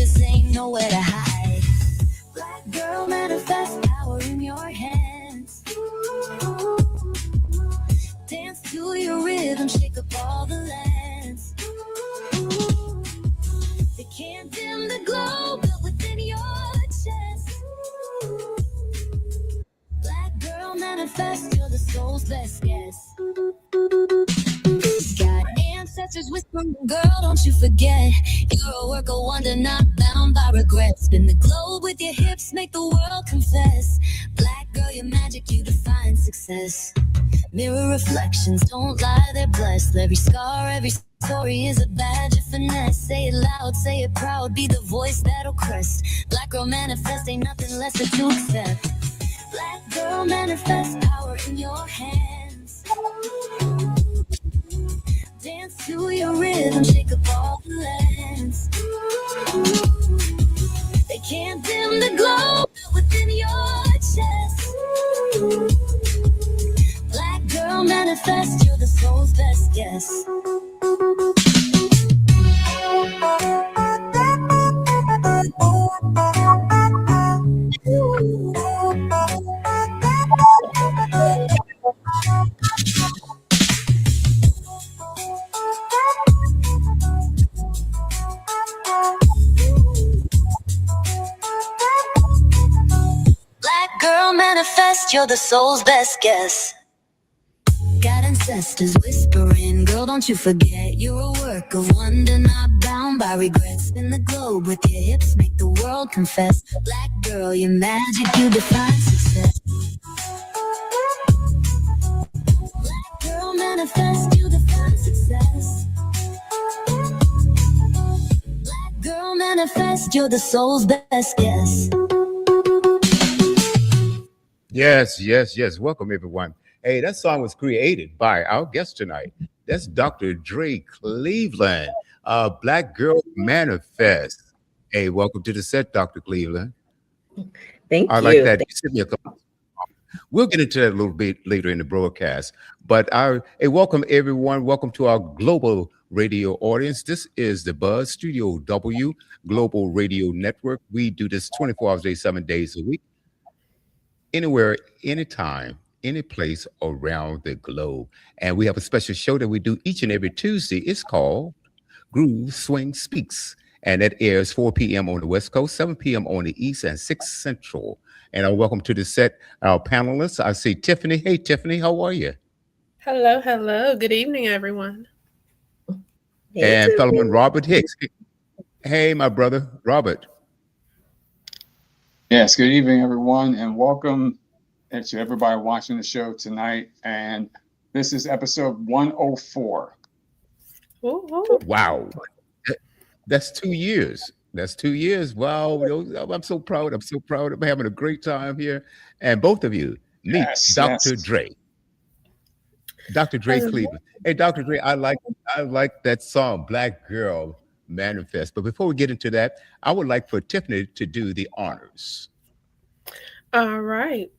cause ain't nowhere to hide. Black girl, manifest power in your hands. Dance to your rhythm, shake up all the lands. They can't dim the glow built within your chest. Black girl, manifest, you're the soul's best guess. Got ancestors whispering, girl, don't you forget. You're a work of wonder, not bound by regrets. Spin the globe with your hips, make the world confess. Black girl, your magic, you define success. Mirror reflections, don't lie, they're blessed. Every scar, every story is a badge of finesse. Say it loud, say it proud, be the voice that'll crest. Black girl, manifest, ain't nothing less than to accept. Black girl, manifest, power in your hands. Dance to your rhythm, shake up all the lands. They can't dim the glow within your chest. Black girl, manifest, you're the soul's best guess. Black girl, manifest, you're the soul's best guess. Got ancestors whispering, girl, don't you forget. You're a work of wonder, not bound by regrets. Spin the globe with your hips, make the world confess. Black girl, your magic, you define success. Black girl, manifest, you define success. Black girl, manifest, you're the soul's best guess. Yes. Welcome, everyone. Hey, that song was created by our guest tonight. That's Dr. Dre Cleveland, Black Girl Manifest. Hey, welcome to the set, Dr. Cleveland. Thank I you. like that. You sent me a couple. We'll get into that a little bit later in the broadcast. But hey, welcome, everyone. Welcome to our global radio audience. This is the Buzz Studio W Global Radio Network. We do this 24 hours a day, 7 days a week. Anywhere, anytime, any place around the globe. And we have a special show that we do each and every Tuesday. It's called Groove Swing Speaks. And that airs 4 p.m. on the West Coast, 7 p.m. on the East, and 6 Central. And I welcome to the set our panelists. I see Tiffany. Hey, Tiffany, how are you? Hello. Good evening, everyone. Hey, And Tiffany. fellowman Robert Hicks. Hey, my brother, Robert. Yes, good evening, everyone, and welcome to everybody watching the show tonight. And this is episode 104. Ooh. Wow. That's 2 years. That's 2 years. Wow. I'm so proud. I'm so proud. I'm having a great time here. And both of you, meet Yes, Dr. yes. Dre. Dr. Dre Cleveland. Hey, Dr. Dre, I like that song, Black Girl Manifest. But before we get into that, I would like for Tiffany to do the honors. All right.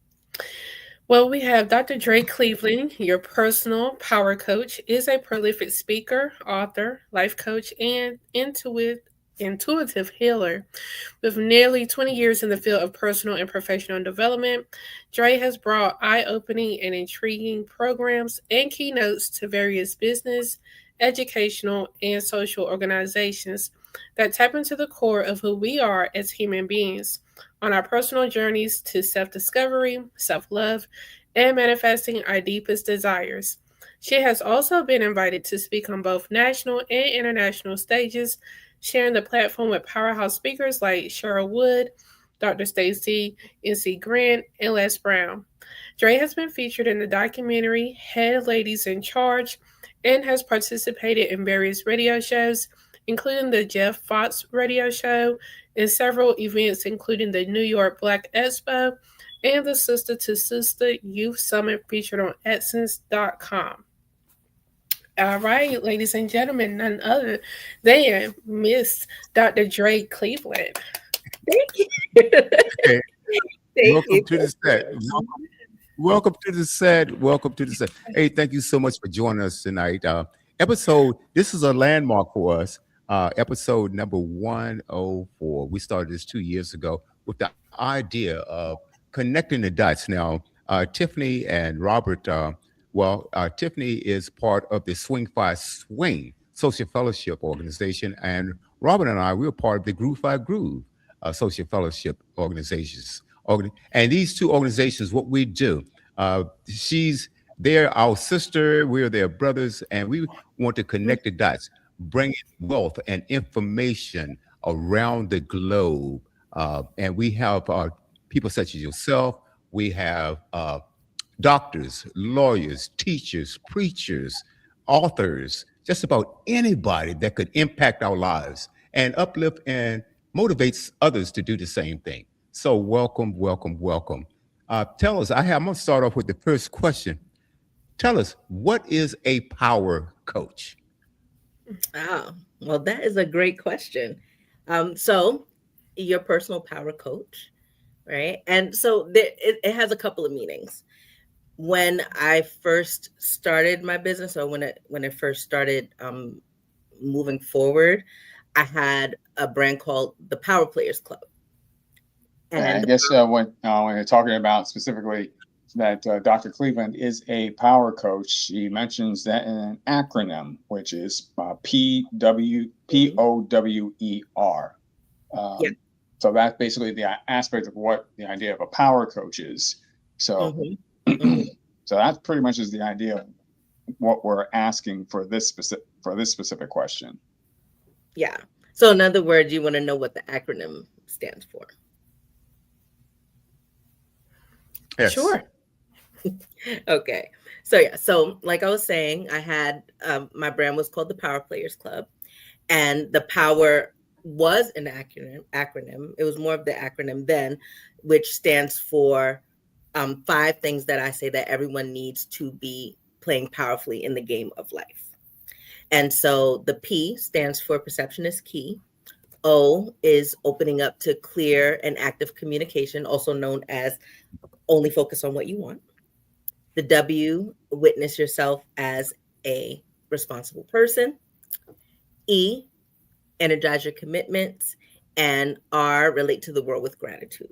Well, we have Dr. Dre Cleveland, your personal power coach, is a prolific speaker, author, life coach, and intuitive healer. With nearly 20 years in the field of personal and professional development, Dre has brought eye-opening and intriguing programs and keynotes to various business, educational, and social organizations that tap into the core of who we are as human beings on our personal journeys to self-discovery, self-love, and manifesting our deepest desires. She has also been invited to speak on both national and international stages, sharing the platform with powerhouse speakers like Cheryl Wood, Dr. Stacey N.C. Grant, and Les Brown. Dre has been featured in the documentary Head Ladies in Charge and has participated in various radio shows, including the Jeff Fox radio show, and several events, including the New York Black Expo and the Sister to Sister Youth Summit featured on Essence.com. All right, ladies and gentlemen, none other than Miss Dr. Dre Cleveland. Thank you. Hey, Thank welcome you. to the set. Welcome to the set. Welcome to the set. Hey, thank you so much for joining us tonight. This is a landmark for us. episode number 104. We started this 2 years ago with the idea of connecting the dots. Now, Tiffany and Robert, Tiffany is part of the Swing Five Swing Social Fellowship Organization, and Robert and I, we're part of the Groove Five Groove Social Fellowship Organizations. And these two organizations, what we do, they're our sister, we're their brothers, and we want to connect the dots, bringing wealth and information around the globe. And we have people such as yourself. We have doctors, lawyers, teachers, preachers, authors, just about anybody that could impact our lives and uplift and motivates others to do the same thing. So welcome, welcome, welcome. Tell us, I'm going to start off with the first question. Tell us, what is a power coach? Ah, well, that is a great question. So, your personal power coach, right? And so it has a couple of meanings. When I first started my business, or when it first started moving forward, I had a brand called the Power Players Club, And I and guess when you're talking about specifically that Dr. Cleveland is a power coach, she mentions that in an acronym, which is P.O.W.E.R. yeah. So that's basically the aspect of what the idea of a power coach is. So, Mhm. so that's pretty much is the idea of what we're asking for this specific question. Yeah. So, in other words, you want to know what the acronym stands for. Yes. Sure. Okay. So yeah. So like I was saying, I had my brand was called the Power Players Club, and the power was an acronym. It was more of the acronym then, which stands for 5 things that I say that everyone needs to be playing powerfully in the game of life. And so the P stands for perception is key. O is opening up to clear and active communication, also known as only focus on what you want. The W, witness yourself as a responsible person. E, energize your commitments. And R, relate to the world with gratitude.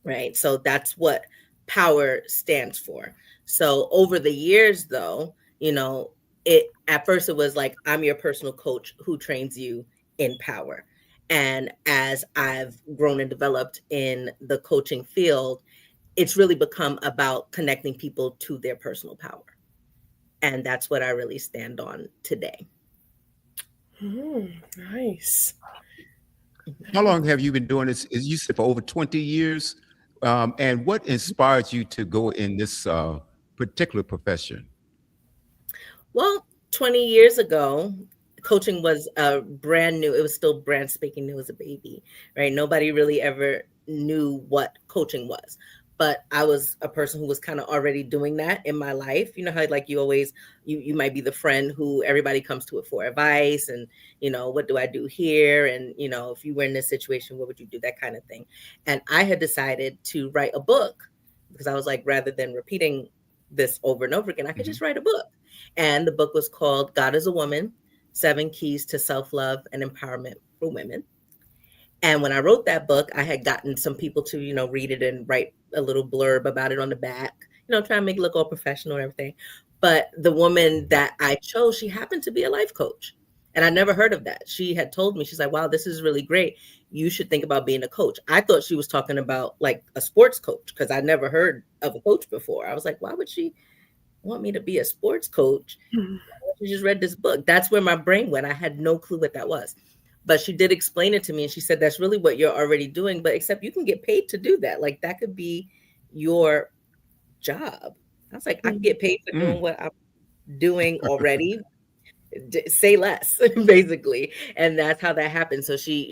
Right. So that's what power stands for. So over the years, though, it at first it was like, I'm your personal coach who trains you in power. And as I've grown and developed in the coaching field, it's really become about connecting people to their personal power. And that's what I really stand on today. Nice. How long have you been doing this? Is you said for over 20 years? And what inspired you to go in this particular profession? Well, 20 years ago, coaching was brand new. It was still brand spanking new as a baby, right? Nobody really ever knew what coaching was. But I was a person who was kind of already doing that in my life. You know how like you might be the friend who everybody comes to it for advice and, what do I do here? And, if you were in this situation, what would you do? That kind of thing. And I had decided to write a book because I was like, rather than repeating this over and over again, I could just write a book. And the book was called God is a Woman, 7 Keys to Self-Love and Empowerment for Women. And when I wrote that book, I had gotten some people to, read it and write a little blurb about it on the back, try and make it look all professional and everything. But the woman that I chose, she happened to be a life coach. And I never heard of that. She had told me, she's like, wow, this is really great. You should think about being a coach. I thought she was talking about like a sports coach because I never heard of a coach before. I was like, why would she want me to be a sports coach? She just read this book. That's where my brain went. I had no clue what that was. But she did explain it to me. And she said, that's really what you're already doing. But except you can get paid to do that. Like that could be your job. I was like, I can get paid for doing what I'm doing already. Say less, basically. And that's how that happened. So she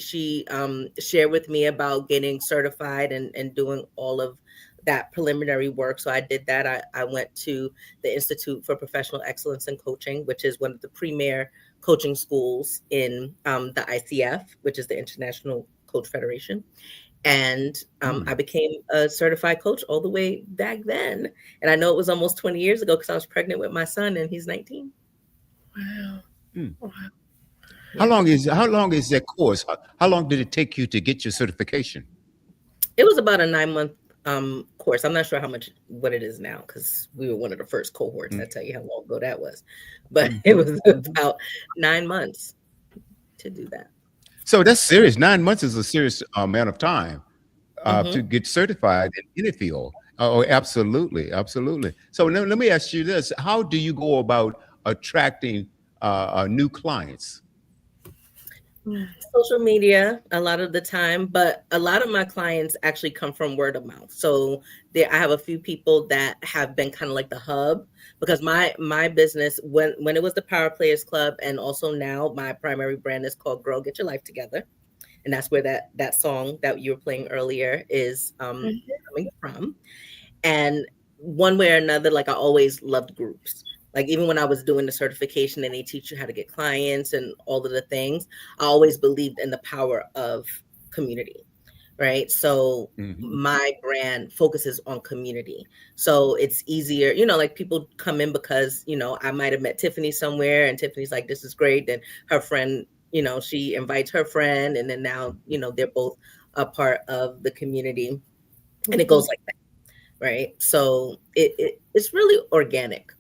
shared with me about getting certified and doing all of that preliminary work. So I did that. I went to the Institute for Professional Excellence in Coaching, which is one of the premier coaching schools in the ICF, which is the International Coach Federation. And I became a certified coach all the way back then. And I know it was almost 20 years ago because I was pregnant with my son and he's 19. Wow. Mm. Wow. How long is that course? How long did it take you to get your certification? It was about a 9 month course. I'm not sure how much what it is now because we were one of the first cohorts. I tell you how long ago that was, but it Mhm. was about 9 months to do that. So that's serious. 9 months is a serious amount of time to Hmm. get certified in any field. Oh, absolutely, absolutely. So let me ask you this: how do you go about attracting new clients? Mm. Social media a lot of the time, but a lot of my clients actually come from word of mouth. So there, I have a few people that have been kind of like the hub because my business when it was the Power Players Club, and also now my primary brand is called Girl Get Your Life Together, and that's where that song that you were playing earlier is coming from. And one way or another, like I always loved groups. Like even when I was doing the certification and they teach you how to get clients and all of the things, I always believed in the power of community, right? So Mhm. my brand focuses on community. So it's easier, like people come in because, I might have met Tiffany somewhere and Tiffany's like, this is great. Then her friend, she invites her friend and then now, they're both a part of the community and it Mhm. goes like that, right? So it's really organic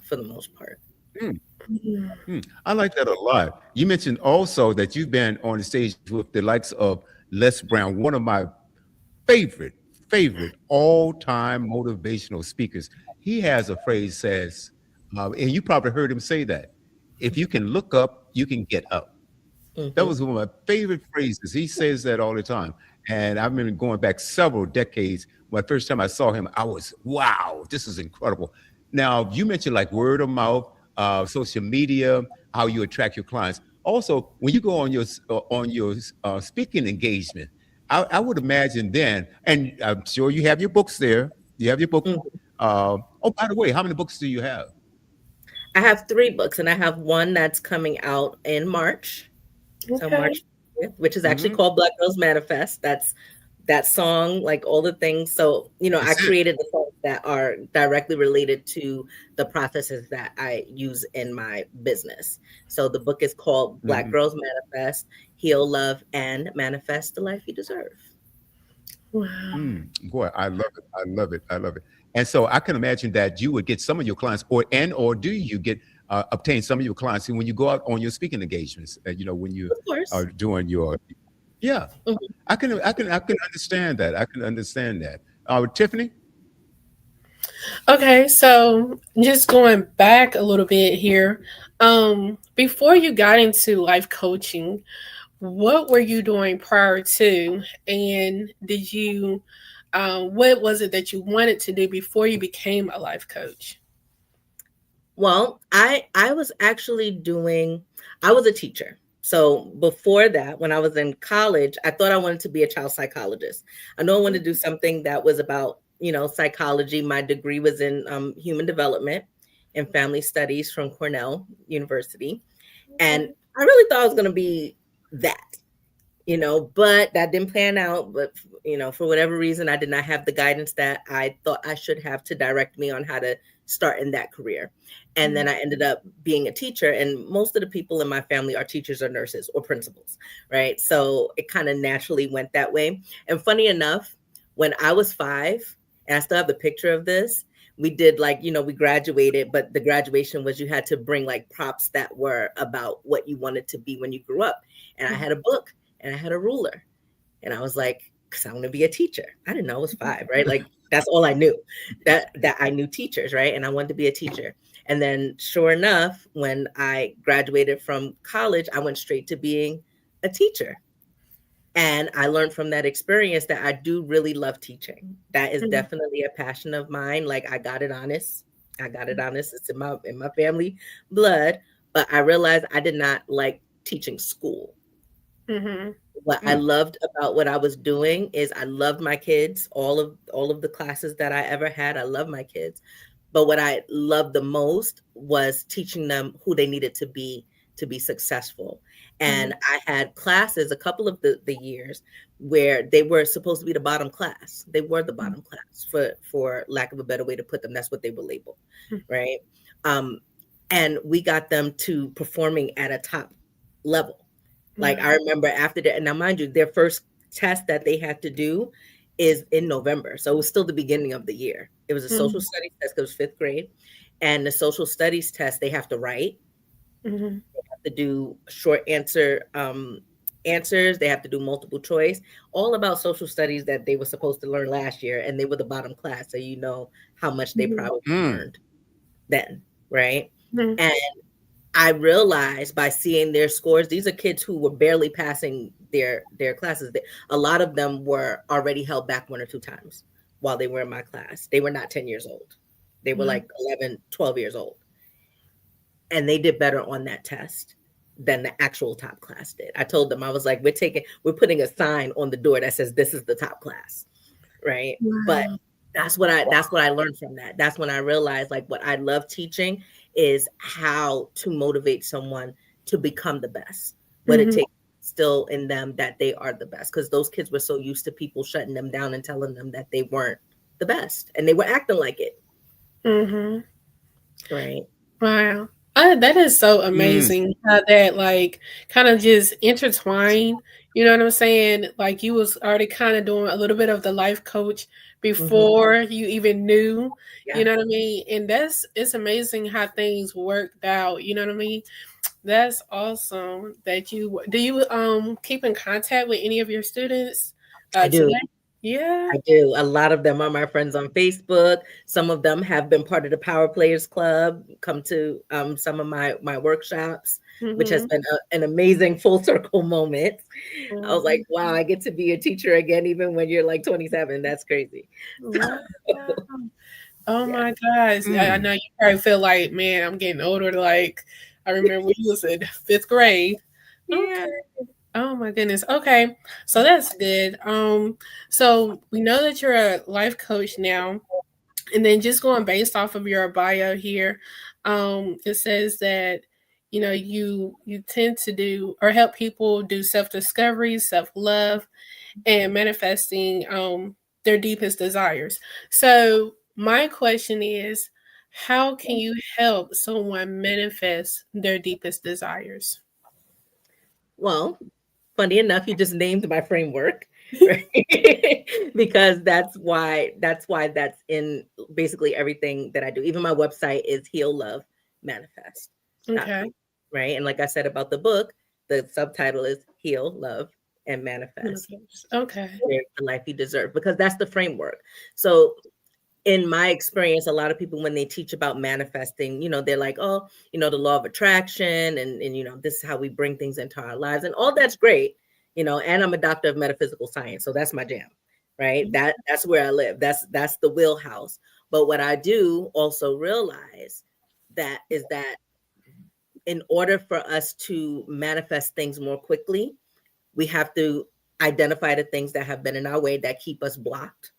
for the most part. Mm, Mhm. I like that a lot. You mentioned also that you've been on the stage with the likes of Les Brown, one of my favorite, favorite all-time motivational speakers. He has a phrase says, and you probably heard him say that: "If you can look up, you can get up." That Hmm. was one of my favorite phrases. He says that all the time. And I remember going back several decades. When the first time I saw him, I was, wow, this is incredible. Now, you mentioned like word of mouth, social media, how you attract your clients. Also, when you go on your speaking engagement, I would imagine then, and I'm sure you have your books there. You have your book. Oh, by the way, how many books do you have? I have 3 books, and I have one that's coming out in March. So Okay. March 5th, which is actually Hmm. called Black Girls Manifest. That's that song, like all the things. So, I That's it. created the songs that are directly related to the processes that I use in my business. So the book is called Black Mhm. Girls Manifest, Heal, Love, and Manifest the Life You Deserve. Wow. Boy, I love it. I love it. I love it. And so I can imagine that you would get some of your clients, or do you get obtain some of your clients when you go out on your speaking engagements? When you Of are course. doing your, yeah, Mhm. I can understand that. I can understand that. Tiffany. Okay, so just going back a little bit here. Before you got into life coaching, what were you doing prior to? And did you what was it that you wanted to do before you became a life coach? Well, I was actually doing I was a teacher. So before that, when I was in college, I thought I wanted to be a child psychologist. I know I wanted to do something that was about, psychology. My degree was in human development and family studies from Cornell University. And Okay. I really thought I was going to be that, but that didn't pan out. But, for whatever reason, I did not have the guidance that I thought I should have to direct me on how to start in that career. And then I ended up being a teacher. And most of the people in my family are teachers or nurses or principals, right? So it kind of naturally went that way. And funny enough, when I was 5, and I still have the picture of this, we did like, we graduated, but the graduation was you had to bring like props that were about what you wanted to be when you grew up. And I had a book and I had a ruler. And I was like, because I want to be a teacher. I didn't know I was 5, right? Like that's all I knew. That I knew teachers, right? And I wanted to be a teacher. And then sure enough, when I graduated from college, I went straight to being a teacher. And I learned from that experience that I do really love teaching. That is Mhm. definitely a passion of mine. Like I got it honest. I got it honest. It's in my family blood. But I realized I did not like teaching school. Mhm. What I Mm, loved about what I was doing is I loved my kids, all of the classes that I ever had. I love my kids. But what I loved the most was teaching them who they needed to be successful. Mhm. And I had classes a couple of the years where they were supposed to be the bottom class. They were the bottom class for lack of a better way to put them. That's what they were labeled, Mhm. right? Um, and we got them to performing at a top. level. Like I remember after that, and now mind you, their first test that they had to do is in November. So it was still the beginning of the year. It was a social studies test because it was fifth grade. And the social studies test, they have to write, Mm-hmm. to do short answers. They have to do multiple choice, all about social studies that they were supposed to learn last year, and they were the bottom class. So you know how much they probably learned then, right? Mm-hmm. And I realized by seeing their scores, these are kids who were barely passing their classes. A lot of them were already held back 1 or 2 times while they were in my class. They were not 10 years old. They were like 11, 12 years old. And they did better on that test than the actual top class did. I told them, I was like, we're putting a sign on the door that says this is the top class, right? Wow. But that's what I learned from that. That's when I realized like what I love teaching is how to motivate someone to become the best. What it takes still in them that they are the best, because those kids were so used to people shutting them down and telling them that they weren't the best, and they were acting like it. Right. Wow. That is so amazing how that like kind of just intertwined. You know what I'm saying? Like you was already kind of doing a little bit of the life coach before you even knew, you know what I mean? And it's amazing how things worked out. You know what I mean? That's awesome that do you keep in contact with any of your students I do. today? Yeah. I do. A lot of them are my friends on Facebook. Some of them have been part of the Power Players Club, come to some of my workshops, which has been an amazing full circle moment. I was like, wow, I get to be a teacher again, even when you're like 27. That's crazy. Wow. Oh my gosh. I know you probably feel like, man, I'm getting older. Like I remember when you was in 5th grade. Yeah. Okay. Oh my goodness. Okay. So that's good. So we know that you're a life coach now. And then just going based off of your bio here, it says that you tend to do or help people do self-discovery, self-love, and manifesting their deepest desires. So my question is, how can you help someone manifest their deepest desires? Well, funny enough, you just named my framework, right? Because that's why that's in basically everything that I do. Even my website is Heal Love Manifest. Okay. Right. And like I said about the book, the subtitle is Heal, Love, and Manifest. Okay. The life you deserve, because that's the framework. So in my experience, a lot of people, when they teach about manifesting, they're like, oh, the law of attraction, and this is how we bring things into our lives, and all that's great, and I'm a doctor of metaphysical science, so that's my jam, right? That's where I live. That's the wheelhouse. But what I do also realize is that in order for us to manifest things more quickly, we have to identify the things that have been in our way that keep us blocked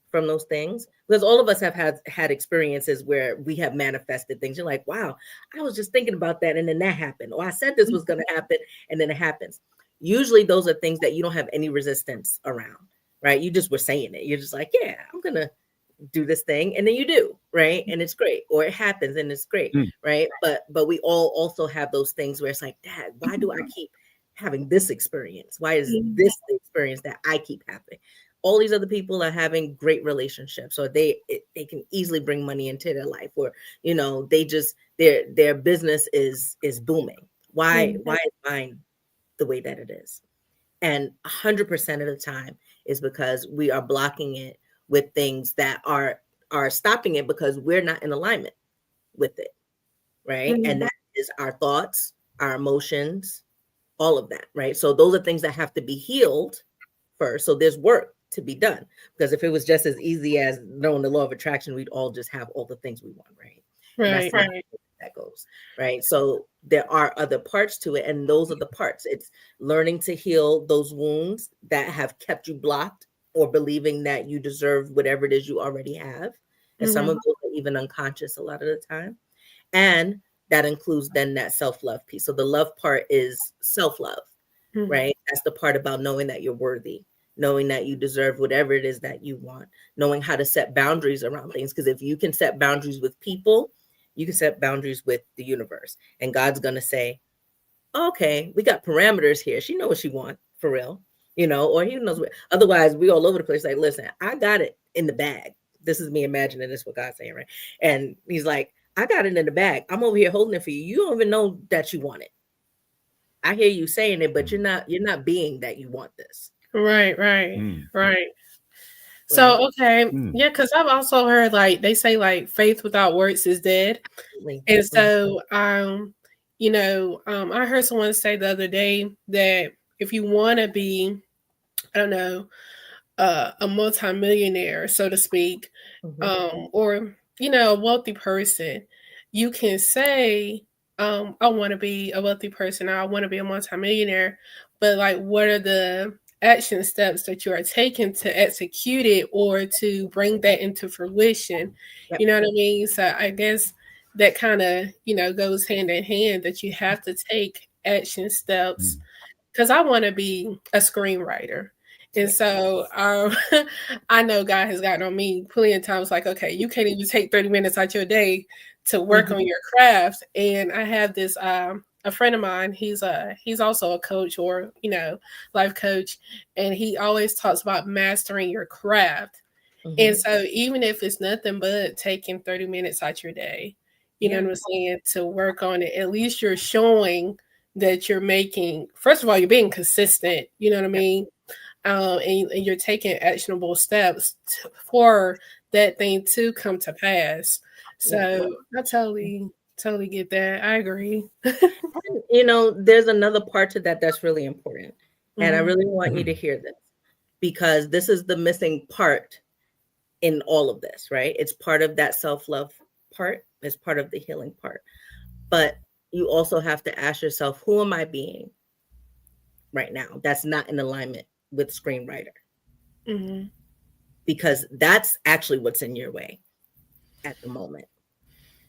from those things, because all of us have had experiences where we have manifested things. You're like, wow, I was just thinking about that and then that happened, or I said this was going to happen and then it happens. Usually those are things that you don't have any resistance around, right? You just were saying it. You're just like, yeah, I'm going to do this thing, and then you do, right? And it's great, or it happens and it's great, right? But we all also have those things where it's like, Dad, why do I keep having this experience? Why is this the experience that I keep having? All these other people are having great relationships, or they can easily bring money into their life, or they just their business is booming. Why is mine the way that it is? And 100% of the time is because we are blocking it with things that are stopping it because we're not in alignment with it, right? And that is our thoughts, our emotions, all of that, right? So those are things that have to be healed first. So there's work to be done, because if it was just as easy as knowing the law of attraction, we'd all just have all the things we want, right? And that's not how that goes, right? So there are other parts to it, and those are the parts. It's learning to heal those wounds that have kept you blocked, or believing that you deserve whatever it is you already have. And some of those are even unconscious a lot of the time. And that includes then that self-love piece. So the love part is self-love, right? That's the part about knowing that you're worthy, knowing that you deserve whatever it is that you want, knowing how to set boundaries around things. Because if you can set boundaries with people, you can set boundaries with the universe. And God's going to say, okay, we got parameters here. She knows what she wants for real, or he knows what. Otherwise, we all over the place. Like, listen, I got it in the bag. This is me imagining this. What God's saying, right? And he's like, I got it in the bag. I'm over here holding it for you. You don't even know that you want it. I hear you saying it, but Mm, you're not being that you want this, Right, right, mm, right. right? So okay, mm, yeah, because I've also heard like they say like faith without works is dead. Absolutely. And Mhm. so I heard someone say the other day that if you want to be, I don't know, a multimillionaire, so to speak, Mhm. or a wealthy person, you can say, I want to be a wealthy person, or I want to be a multimillionaire, but like, what are the action steps that you are taking to execute it or to bring that into fruition? Yep. You know what I mean? So I guess that kind of goes hand in hand, that you have to take action steps, mm, because I want to be a screenwriter. And Yeah. so I know God has gotten on me plenty of times, like, okay, you can't even take 30 minutes out your day to work on Mhm. your craft. And I have this a friend of mine, he's also a coach, or life coach, and he always talks about mastering your craft. And Mhm. so even if it's nothing but taking 30 minutes out your day, you know Yeah. what I'm saying, to work on it, at least you're showing that you're making, first of all, you're being consistent, you know what I Yep. mean? And you're taking actionable steps for that thing to come to pass. Yeah. So I totally get that. I agree. And, there's another part to that that's really important. And I Hmm. really want you to mm, hear this because this is the missing part in all of this, right? It's part of that self love part, it's part of the healing part. But you also have to ask yourself, who am I being right now that's not in alignment with screenwriter? Hmm. Because that's actually what's in your way at the moment.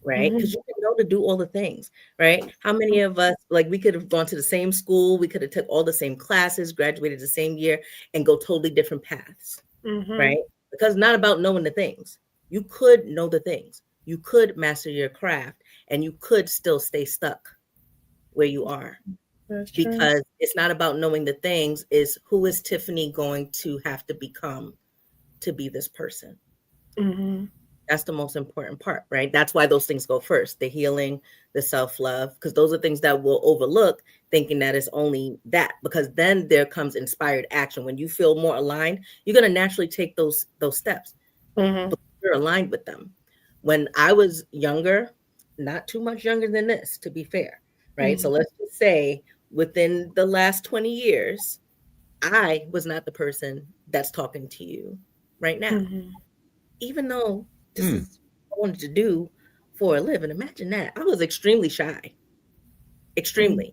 Right? Hmm. Because you can know to do all the things, right? How many of us, like, we could have gone to the same school, we could have took all the same classes, graduated the same year, and go totally different paths, Hmm. right? Because it's not about knowing the things. You could know the things. You could master your craft, and you could still stay stuck where you are. That's true. Because it's not about knowing the things, is who is Tiffany going to have to become to be this person? Hmm. That's the most important part, right? That's why those things go first, the healing, the self-love, because those are things that we'll overlook, thinking that it's only that, because then there comes inspired action. When you feel more aligned, you're going to naturally take those steps, Hmm. but you're aligned with them. When I was younger, not too much younger than this, to be fair, right? So Hmm. let's just say within the last 20 years, I was not the person that's talking to you right now, Hmm. even though this mm, is what I wanted to do for a living. Imagine that. I was extremely shy, extremely.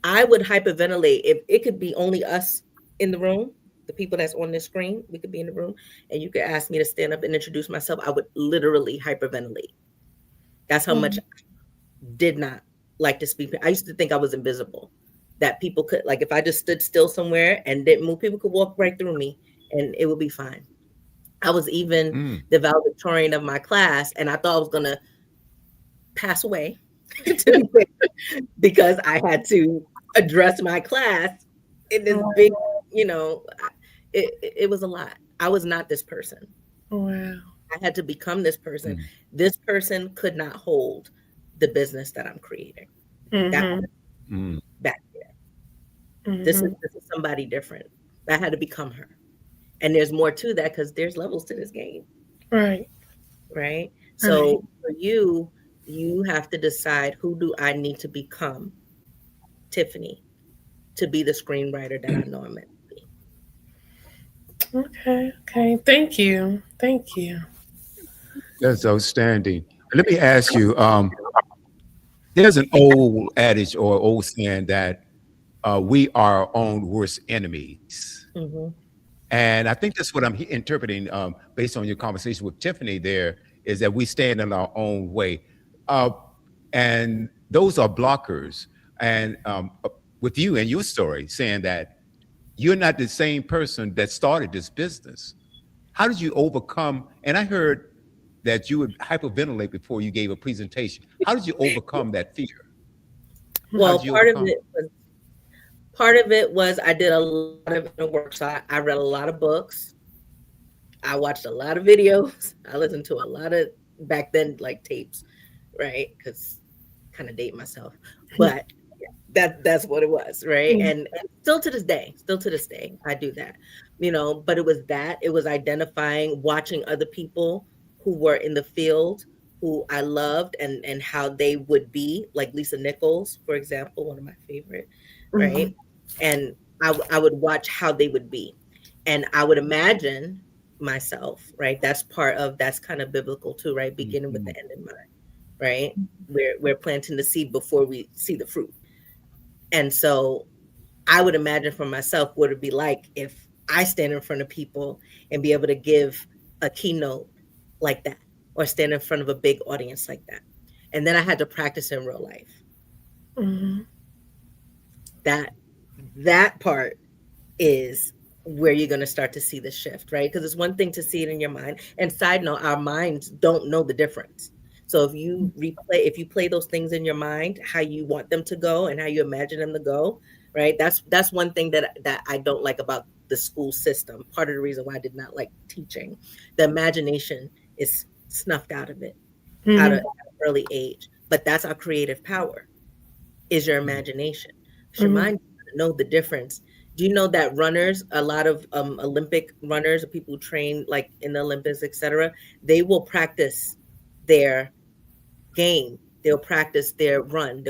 I would hyperventilate if it could be only us in the room, the people that's on this screen, we could be in the room, and you could ask me to stand up and introduce myself. I would literally hyperventilate. That's how much Hmm. I did not like to speak. I used to think I was invisible, that people could, like, if I just stood still somewhere and didn't move, people could walk right through me and it would be fine. I was even mm, the valedictorian of my class, and I thought I was going to pass away, to be fair, because I had to address my class in this big, you know, it was a lot. I was not this person. Wow. I had to become this person. mm, This person could not hold the business that I'm creating. That Hmm. mm. back there. This is Hmm. this is somebody different. I had to become her. And there's more to that because there's levels to this game, Right. right? Right. So for you, you have to decide, who do I need to become, Tiffany, to be the screenwriter that I know I'm meant to be. Okay. Okay. Thank you. Thank you. That's outstanding. Let me ask you, there's an old adage or old saying that we are our own worst enemies. Hmm. And I think that's what I'm interpreting based on your conversation with Tiffany there, is that we stand in our own way. Uh, and those are blockers. And with you and your story saying that you're not the same person that started this business. How did you overcome? And I heard that you would hyperventilate before you gave a presentation. How did you overcome that fear? How Well, did you overcome? part of it was I did a lot of inner work. So I read a lot of books. I watched a lot of videos. I listened to a lot of back then like tapes, right? Because kind of date myself, but that's what it was, right? And still to this day, I do that, you know. But it was that it was identifying, watching other people who were in the field who I loved and how they would be, like Lisa Nichols, for example, one of my favorite, right? And I would watch how they would be, and I would imagine myself, right? That's kind of biblical too, right? Beginning with Mhm. the end in mind, right? We're planting the seed before we see the fruit. And so I would imagine for myself what it'd be like if I stand in front of people and be able to give a keynote like that, or stand in front of a big audience like that. And then I had to practice in real life. That that part is where you're going to start to see the shift, right? Because it's one thing to see it in your mind. And side note, our minds don't know the difference. So if you play those things in your mind, how you want them to go and how you imagine them to go, right? That's one thing that I don't like about the school system. Part of the reason why I did not like teaching, the imagination is snuffed out of it out of at an early age. But that's our creative power is your Mhm. imagination. Because your mind doesn't know the difference. Do you know that runners, a lot of Olympic runners, or people who train like in the Olympics, etc., they will practice their game. They'll practice their run.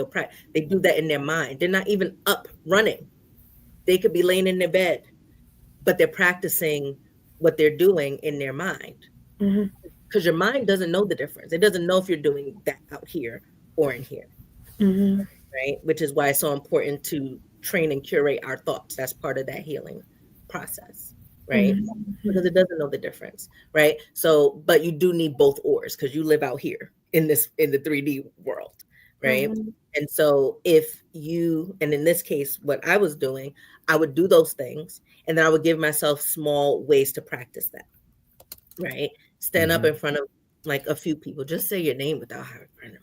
They do that in their mind. They're not even up running. They could be laying in their bed, but they're practicing what they're doing in their mind. Because your mind doesn't know the difference. It doesn't know if you're doing that out here or in here, right? Which is why it's so important to train and curate our thoughts. That's part of that healing process, right? Because it doesn't know the difference, right? So, but you do need both ors because you live out here in the 3D world, right? And so if you, and in this case, what I was doing, I would do those things and then I would give myself small ways to practice that, right? Stand up Mhm. in front of like a few people, just say your name without hyperventilating.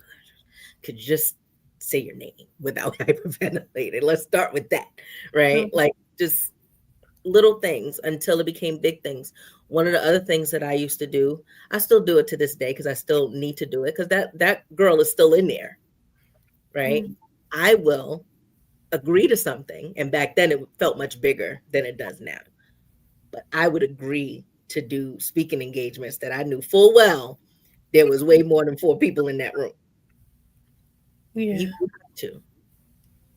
Could you just say your name without hyperventilating? Let's start with that, right? Like just little things until it became big things. One of the other things that I used to do, I still do it to this day because I still need to do it because that girl is still in there, right? I will agree to something, and back then it felt much bigger than it does now. But I would agree to do speaking engagements that I knew full well there was way more than 4 people in that room. You Yeah. have to,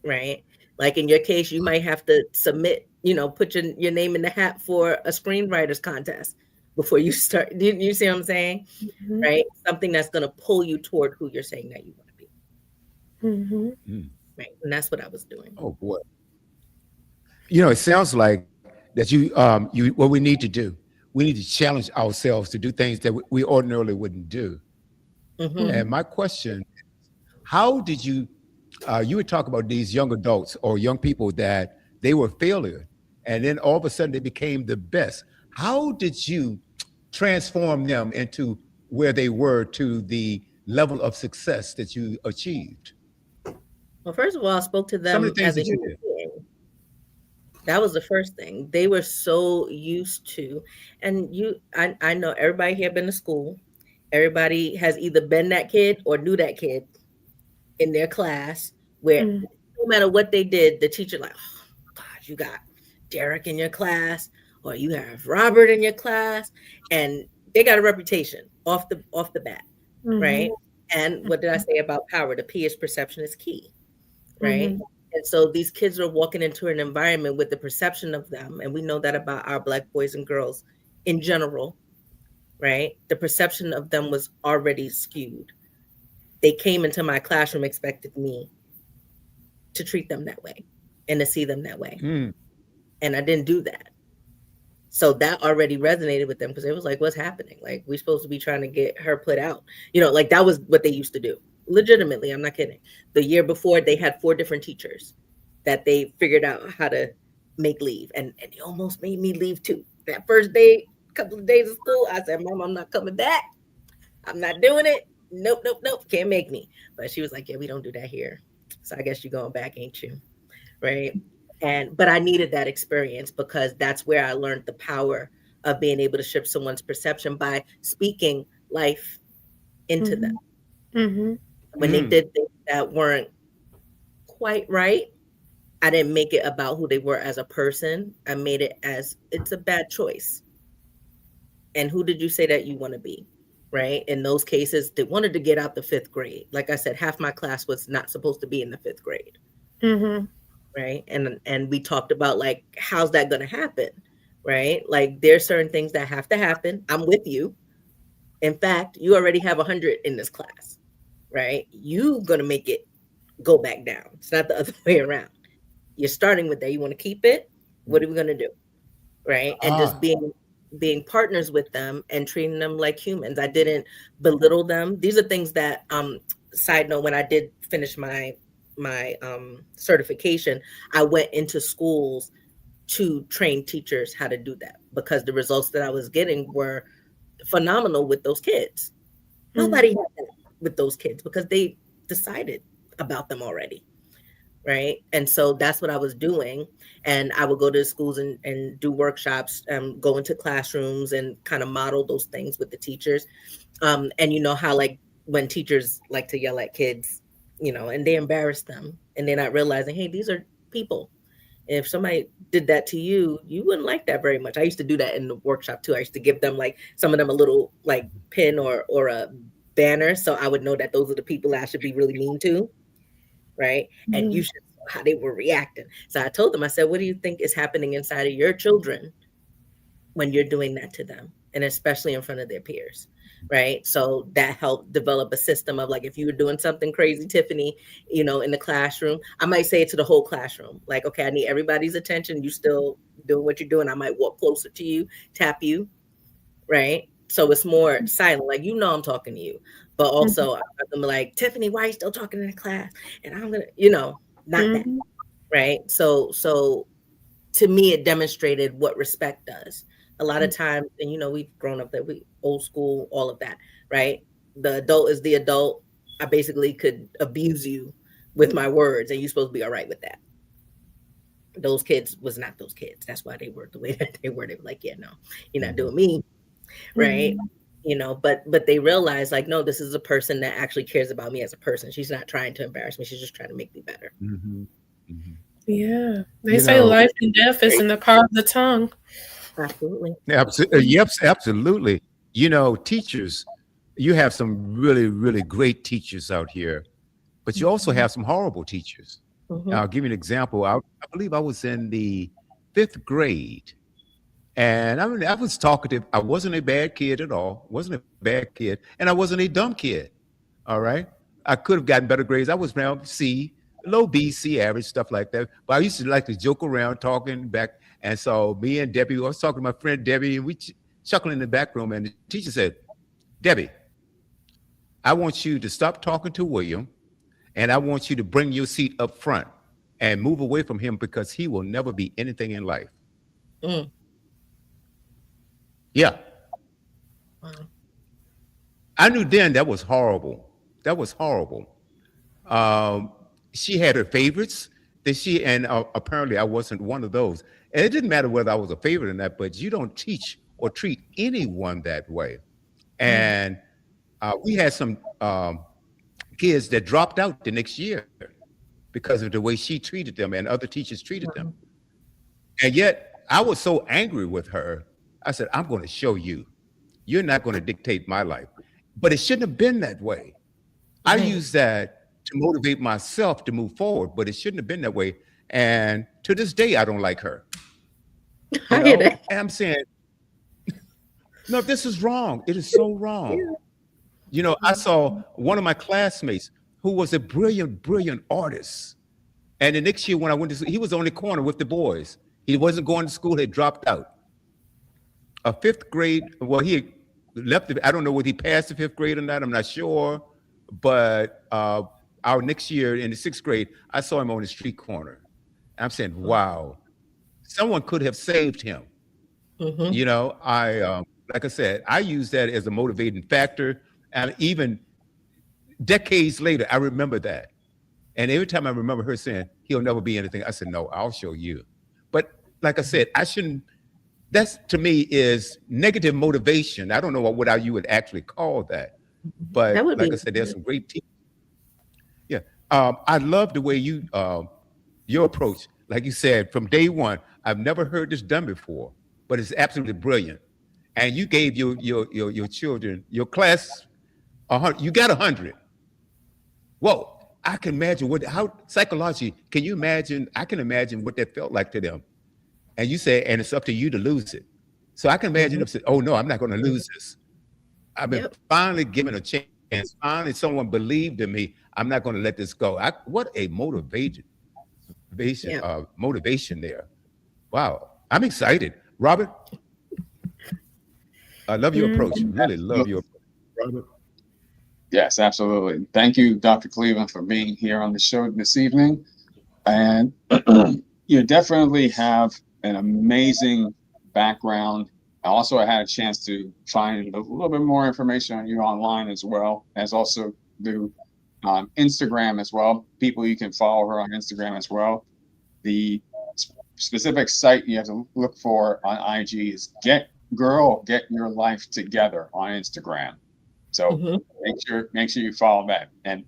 right? Like in your case, you might have to submit, put your name in the hat for a screenwriters contest before you start. You see what I'm saying? Right? Something that's going to pull you toward who you're saying that you want to be. Mm. Right. And that's what I was doing. Oh boy. It sounds like that you what we need to do, we need to challenge ourselves to do things that we ordinarily wouldn't do. Hmm. And my question, how did you would talk about these young adults or young people that they were failure and then all of a sudden they became the best. How did you transform them into where they were to the level of success that you achieved? Well, first of all, I spoke to Some of them the things as a that you human did. being. That was the first thing. They were so used to, and I know everybody here been to school. Everybody has either been that kid or knew that kid in their class where no matter what they did, the teacher like, oh God, you got Derek in your class, or you have Robert in your class, and they got a reputation off the bat, right? And what did I say about power? The P is perception is key, right? And so these kids are walking into an environment with the perception of them, and we know that about our Black boys and girls in general, right? The perception of them was already skewed. They came into my classroom expected me to treat them that way and to see them that way. Mm. And I didn't do that. So that already resonated with them because it was like, what's happening? Like, we're supposed to be trying to get her put out. Like that was what they used to do. Legitimately, I'm not kidding. The year before, they had 4 different teachers that they figured out how to make leave. And they almost made me leave too. That first day, couple of days of school, I said, Mom, I'm not coming back. I'm not doing it. Nope, nope, nope. Can't make me. But she was like, yeah, we don't do that here. So I guess you're going back, ain't you? Right. And but I needed that experience because that's where I learned the power of being able to shift someone's perception by speaking life into them. Mhm. Mhm. When they Mm. did things that weren't quite right, I didn't make it about who they were as a person. I made it as it's a bad choice. And who did you say that you want to be? Right. In those cases, they wanted to get out the fifth grade. Like I said, half my class was not supposed to be in the fifth grade. Mhm. Right. And we talked about like how's that gonna happen? Right. Like there's certain things that have to happen. I'm with you. In fact, you already have 100 in this class. Right. You gonna make it go back down. It's not the other way around. You're starting with that. You want to keep it. What are we gonna do? Right. And just Ah. being partners with them and treating them like humans. I didn't belittle them. These are things that side note, when I did finish my certification, I went into schools to train teachers how to do that because the results that I was getting were phenomenal with those kids. Mhm. Nobody had that with those kids because they decided about them already. Right. And so that's what I was doing. And I would go to schools and do workshops, go into classrooms and kind of model those things with the teachers. And you know how, like, when teachers like to yell at kids, and they embarrass them and they're not realizing, hey, these are people. If somebody did that to you, you wouldn't like that very much. I used to do that in the workshop too. I used to give them like some of them a little like pin or a banner, so I would know that those are the people I should be really mean to, right? And you Mhm. should know how they were reacting. So I told them, I said, what do you think is happening inside of your children when you're doing that to them, and especially in front of their peers? Right. So that helped develop a system of like, if you were doing something crazy, Tiffany, in the classroom, I might say it to the whole classroom, like, okay, I need everybody's attention. You still doing what you're doing. I might walk closer to you, tap you. Right. So it's more silent, like, I'm talking to you. But also I'm like, Tiffany, why are you still talking in the class? And I'm gonna, not that. Mhm. Right. So to me, it demonstrated what respect does. A lot of times, and we've grown up that we old school, all of that, right? The adult is the adult. I basically could abuse you with my words, and you're supposed to be all right with that. Those kids was not those kids. That's why they were the way that they were. They were like, yeah, no, you're not Mhm. doing me, right? Mhm. But they realized like, no, this is a person that actually cares about me as a person. She's not trying to embarrass me. She's just trying to make me better. Mhm. Mhm. Yeah. They You say know, life and death is in the power of the tongue. Absolutely. Yep, absolutely. Teachers, you have some really, really great teachers out here, but you also Mhm. have some horrible teachers. Hmm. I'll give you an example. I believe I was in the fifth grade, and I mean, I was talkative. I wasn't a bad kid at all. Wasn't a bad kid, and I wasn't a dumb kid. All right, I could have gotten better grades. I was around C, low B, C average, stuff like that. But I used to like to joke around, talking back. And so me and Debbie, I was talking to my friend Debbie, and we chuckling in the back room. And the teacher said, "Debbie, I want you to stop talking to William, and I want you to bring your seat up front and move away from him because he will never be anything in life." Mm. Yeah, Wow. I knew then that was horrible. That was horrible. Um, she had her favorites that she, and apparently I wasn't one of those. And it didn't matter whether I was a favorite or not, but you don't teach or treat anyone that way. Mm. And we had some kids that dropped out the next year because of the way she treated them and other teachers treated them. Wow. And yet I was so angry with her. I said, I'm going to show you. You're not going to dictate my life. But it shouldn't have been that way. I Right. use that to motivate myself to move forward, but it shouldn't have been that way. And to this day, I don't like her, I hear that. And I'm saying, no, this is wrong. It is so wrong. Yeah. I saw one of my classmates who was a brilliant, brilliant artist. And the next year when I went to school, he was on the corner with the boys. He wasn't going to school, had dropped out. A fifth grade, well, he had left, I don't know whether he passed the fifth grade or not, I'm not sure. But our next year in the sixth grade, I saw him on the street corner. I'm saying, wow, someone could have saved him. Mm-hmm. Like I said, I use that as a motivating factor. And even decades later, I remember that. And every time I remember her saying, he'll never be anything, I said, no, I'll show you. But like I said, I shouldn't, that's to me is negative motivation. I don't know what you would actually call that. That But would like be I said, there's some great teachers. Yeah. I love the way your approach, like you said, from day one, I've never heard this done before, but it's absolutely brilliant. And you gave your children, your class, 100, you got 100. Whoa, I can imagine how psychologically, can you imagine? I can imagine what that felt like to them. And you say, and it's up to you to lose it. So I can imagine Mhm. them say, oh no, I'm not going to lose this. I've been Yep. finally given a chance. Finally, someone believed in me. I'm not going to let this go. What a Yep. motivation there. Wow. I'm excited. Robert, I love your Mm. approach. Really love your approach. Robert. Yes, absolutely. Thank you, Dr. Cleveland, for being here on the show this evening. And you definitely have an amazing background. I also had a chance to find a little bit more information on you online as well, as also do Instagram as well. People, you can follow her on Instagram as well. The specific site you have to look for on IG is Get Your Life Together on Instagram. So Mhm. make sure you follow that, and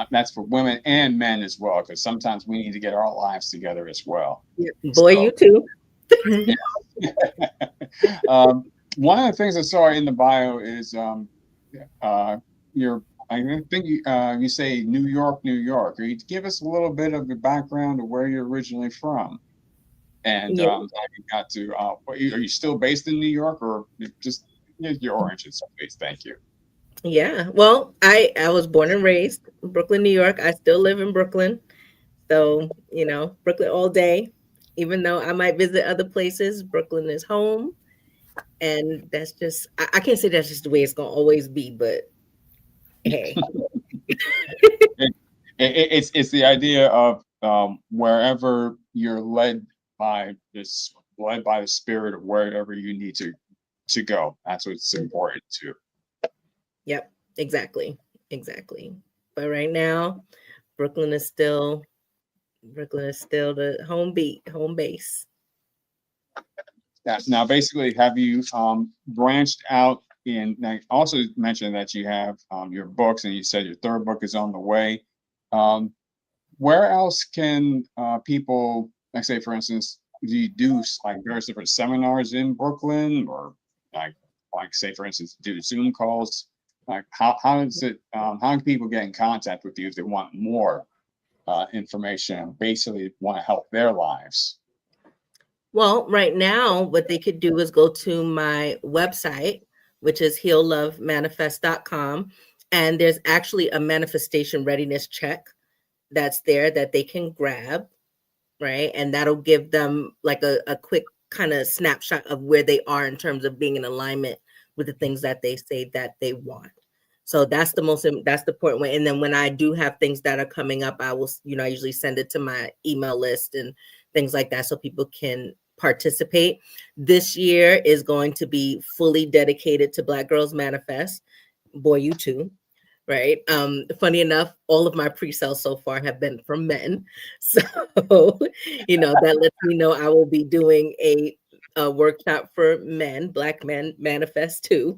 that's for women and men as well, because sometimes we need to get our lives together as well. Yep. Boy, So you too. one of the things I saw in the bio is your. I think you say New York, New York. Or you give us a little bit of the background of where you're originally from, and Yeah. how you got to. Are you still based in New York, or just your origins, please? Thank you. Yeah. Well, I was born and raised in Brooklyn, New York. I still live in Brooklyn. So, Brooklyn all day. Even though I might visit other places, Brooklyn is home. And that's just I can't say that's just the way it's gonna always be, but hey. it, it's the idea of wherever you're led by the spirit of wherever you need to go. That's what's important too. Yep, exactly. Exactly. But right now, Brooklyn is still the home base. Now, basically, have you branched out in? Now, also mentioned that you have your books, and you said your third book is on the way. Um, where else can people, like, say, for instance, do you do like various different seminars in Brooklyn, or like say, for instance, do Zoom calls? Like, how does it? How can people get in contact with you if they want more information and basically want to help their lives? Well, right now, what they could do is go to my website, which is heallovemanifest.com. And there's actually a manifestation readiness check that's there that they can grab, right? And that'll give them like a quick kind of snapshot of where they are in terms of being in alignment with the things that they say that they want. So that's the important way. And then when I do have things that are coming up, I will, I usually send it to my email list and things like that so people can participate. This year is going to be fully dedicated to Black Girls Manifest. Boy, you too. Right. Funny enough, all of my pre-sales so far have been from men. So, that lets me know I will be doing a workshop for men, Black men manifest too.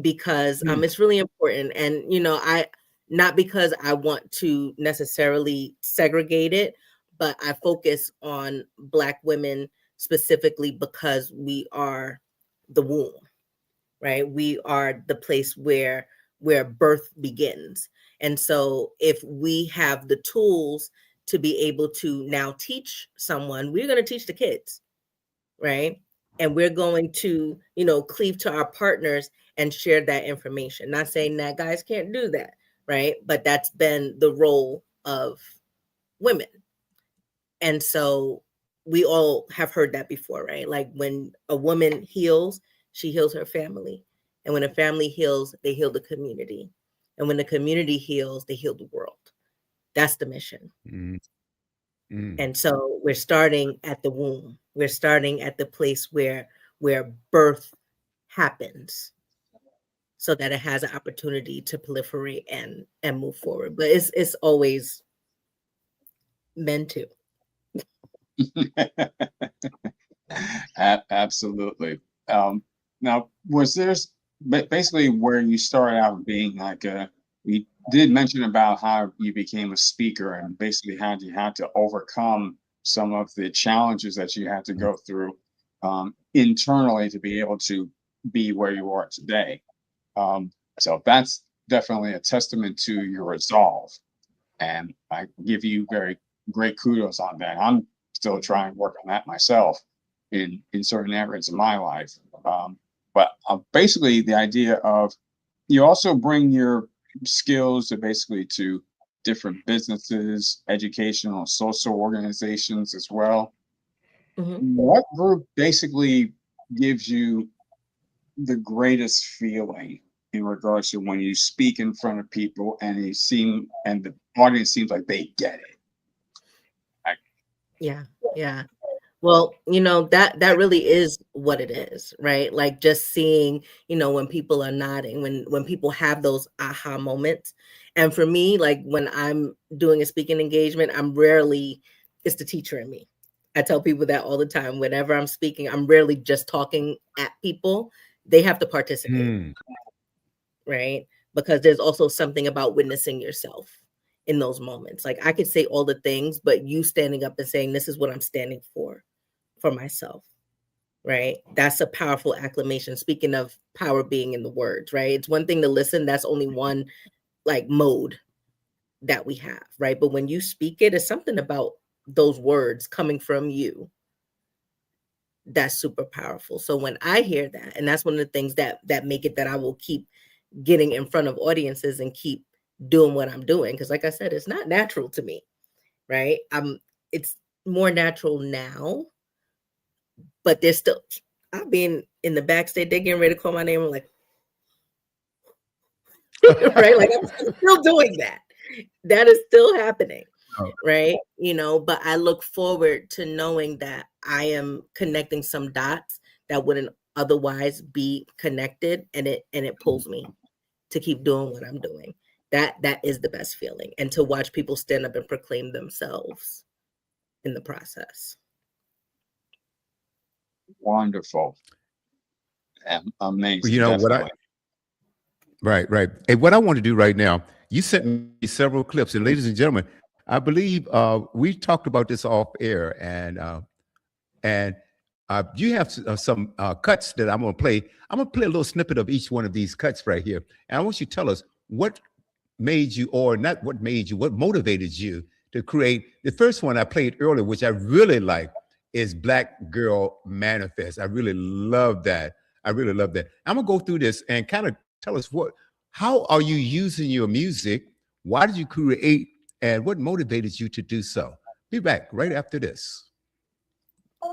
Because it's really important. And, I not because I want to necessarily segregate it, but I focus on Black women specifically because we are the womb, right? We are the place where birth begins. And so if we have the tools to be able to now teach someone, we're going to teach the kids, right? And we're going to, cleave to our partners and share that information. Not saying that guys can't do that, right? But that's been the role of women. And so we all have heard that before, right? Like when a woman heals, she heals her family. And when a family heals, they heal the community. And when the community heals, they heal the world. That's the mission. Mm, mm. And so we're starting at the womb. We're starting at the place where birth happens. so that it has an opportunity to proliferate and move forward. But it's always meant to. Absolutely. Now, was there basically where you started out being like we did mention about how you became a speaker and basically how you had to overcome some of the challenges that you had to go through internally to be able to be where you are today. So that's definitely a testament to your resolve. And I give you very great kudos on that. I'm still trying to work on that myself in certain areas of my life. But basically, the idea of you also bring your skills to basically to different businesses, educational, social organizations as well. Mm-hmm. What group basically gives you the greatest feeling in regards to when you speak in front of people and the audience seems like they get it? Yeah. Well, that really is what it is, right? Like just seeing, when people are nodding, when people have those aha moments. And for me, like when I'm doing a speaking engagement, it's the teacher in me. I tell people that all the time. Whenever I'm speaking, I'm rarely just talking at people. They have to participate, right? Because there's also something about witnessing yourself in those moments. Like I could say all the things, but you standing up and saying, this is what I'm standing for myself, right? That's a powerful acclamation. Speaking of power being in the words, right? It's one thing to listen. That's only one like mode that we have, right? But when you speak it's something about those words coming from you that's super powerful. So when I hear that, and that's one of the things that make it that I will keep getting in front of audiences and keep doing what I'm doing. Because like I said, it's not natural to me, right? It's more natural now, but there's still, I've been in the backstage, they're getting ready to call my name. I'm like, right? Like I'm still doing that. That is still happening. Oh. Right. But I look forward to knowing that I am connecting some dots that wouldn't otherwise be connected. And it pulls me to keep doing what I'm doing. That is the best feeling. And to watch people stand up and proclaim themselves in the process. Wonderful. Amazing. You know what Right. And what I want to do right now, you sent me several clips, and ladies and gentlemen, I believe we talked about this off air, and you have some cuts that I'm going to play. I'm going to play a little snippet of each one of these cuts right here, and I want you to tell us what made you, or not what made you, what motivated you to create. The first one I played earlier, which I really like, is Black Girl Manifest. I really love that. I'm gonna go through this and kind of tell us how are you using your music? Why did you create, and what motivated you to do so? Be back right after this. I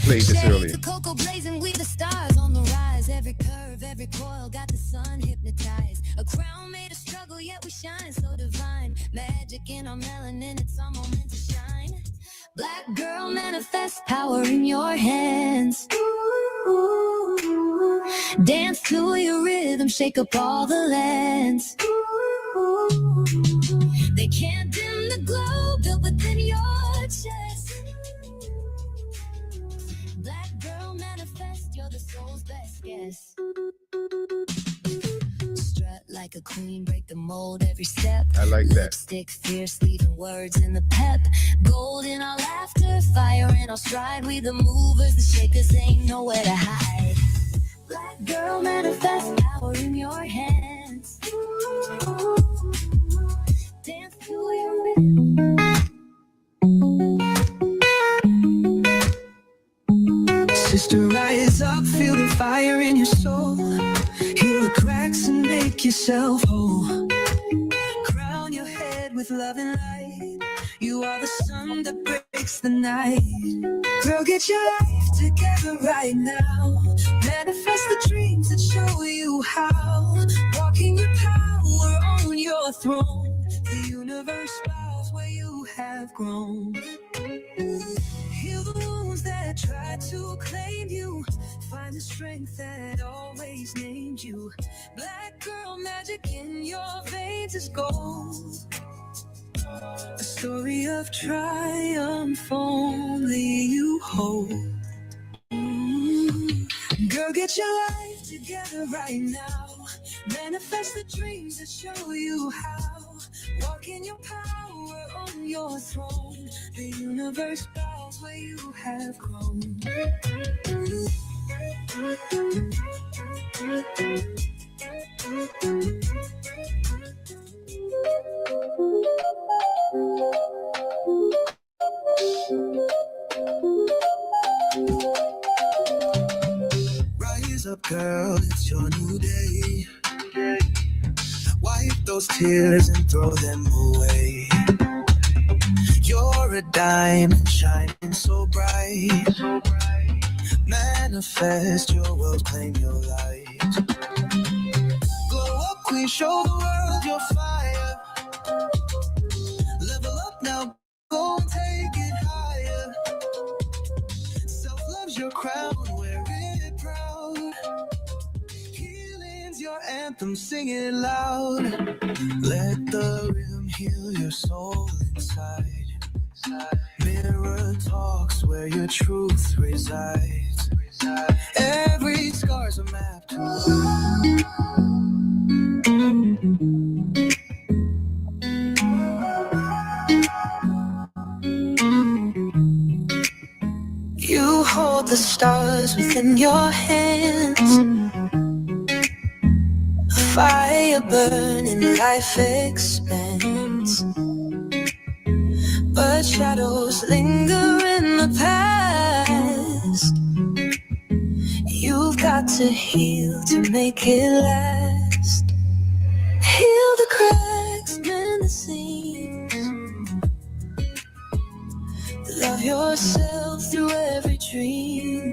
played this earlier. Cocoa blazing, we the stars on the rise. Every curve, every coil, got the sun hypnotized. A crown made of struggle, yet we shine so divine. Magic in our melanin, it's our moment to shine. Black girl, manifest power in your hands. Dance to your rhythm, shake up all the lands. They can't dim the glow built within your chest. Black girl, manifest, you're the soul's best guest. Strut like a queen, break the mold every step. I like that. Lipstick fierce, leaving words in the pep. Gold in our laughter, fire in our stride. We the movers, the shakers, ain't nowhere to hide. Black girl, manifest power in your hands. Dance to your rhythm. Sister, rise up, feel the fire in your soul. Heal the cracks and make yourself whole. Crown your head with love and light. You are the sun that breaks the night. Girl, get your life together right now. Manifest the dreams that show you how. Walking with power on your throne. The universe bows where you have grown. Heal the wounds wounds that try to claim you. Find the strength that always named you. Black girl magic in your veins is gold. A story of triumph only you hold. Girl, get your life together right now. Manifest the dreams that show you how. Walk in your power on your throne. The universe bows where you have grown. Rise up, girl, it's your new day. Wipe those tears and throw them away. You're a diamond shining so bright. Manifest your world, claim your light. Glow up, queen, show the world your fire. Level up now, go and take it higher. Self-love's your crown, wear it proud. Healing's your anthem, sing it loud. Let the rhythm heal your soul inside. Mirror talks where your truth resides. Every scar's a map to love. You hold the stars within your hands. A fire burning, life expands. But shadows linger in the past. You've got to heal to make it last. Heal the cracks, mend the seams. Love yourself through every dream.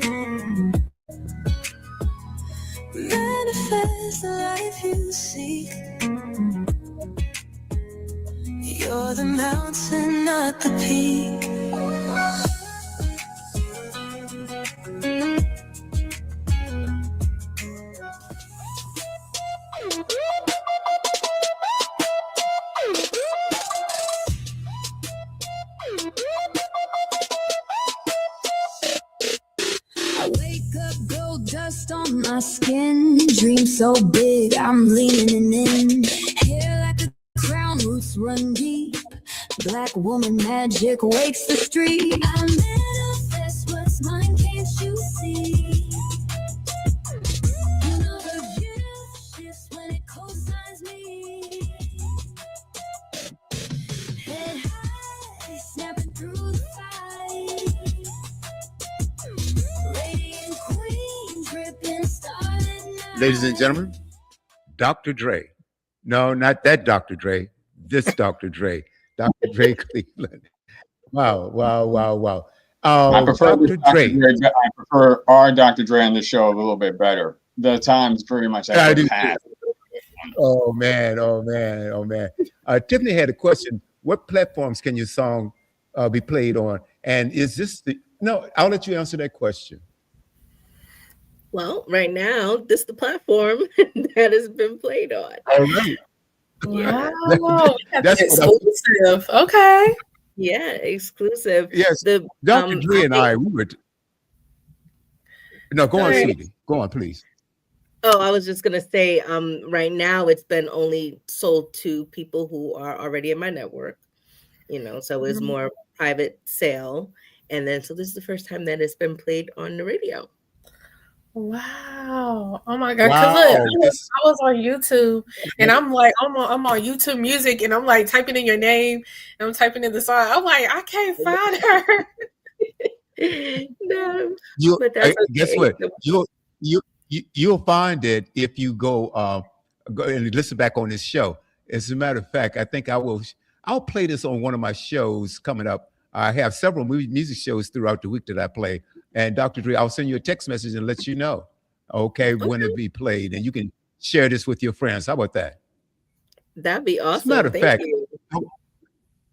Manifest the life you seek. You're the mountain, not the peak. I wake up, gold dust on my skin. Dream so big, I'm leaning in. Hair like a crown, roots run deep. Black woman magic wakes the street. I manifest what's mine, can't you see? You know the gift shifts when it co-signs me. Head high, snapping through the fight. Radiant queen, dripping starlit night. Ladies and gentlemen, Dr. Dre. No, not that Dr. Dre. This Dr. Dre. Dr. Dre Cleveland. Wow, wow, wow, wow. I prefer Dr. Dre. I prefer our Dr. Dre on the show a little bit better. The time's pretty much I at do the past. Oh man, oh man, oh man. Tiffany had a question. What platforms can your song be played on? And is this the no? I'll let you answer that question. Well, right now, this is the platform that has been played on. All right. Wow, That's that's what I- exclusive. Okay. Yeah, exclusive. Yes, The Dr. Dre and I, we were. No, go on, Sorry. sweetie. Go on, please. Oh, I was just gonna say, right now it's been only sold to people who are already in my network, so it's more private sale. And then so this is the first time that it's been played on the radio. Wow. Oh my God. Wow. Because look, I was on YouTube and I'm like, I'm on YouTube Music and I'm like typing in your name and I'm typing in the song. I'm like, I can't find her. No, You but that's guess okay. what? You'll find it if you go and listen back on this show. As a matter of fact, I think I'll play this on one of my shows coming up. I have several music shows throughout the week that I play. And Dr. Dre, I'll send you a text message and let you know, when it be played, and you can share this with your friends. How about that? That'd be awesome. As a matter of Thank fact, you.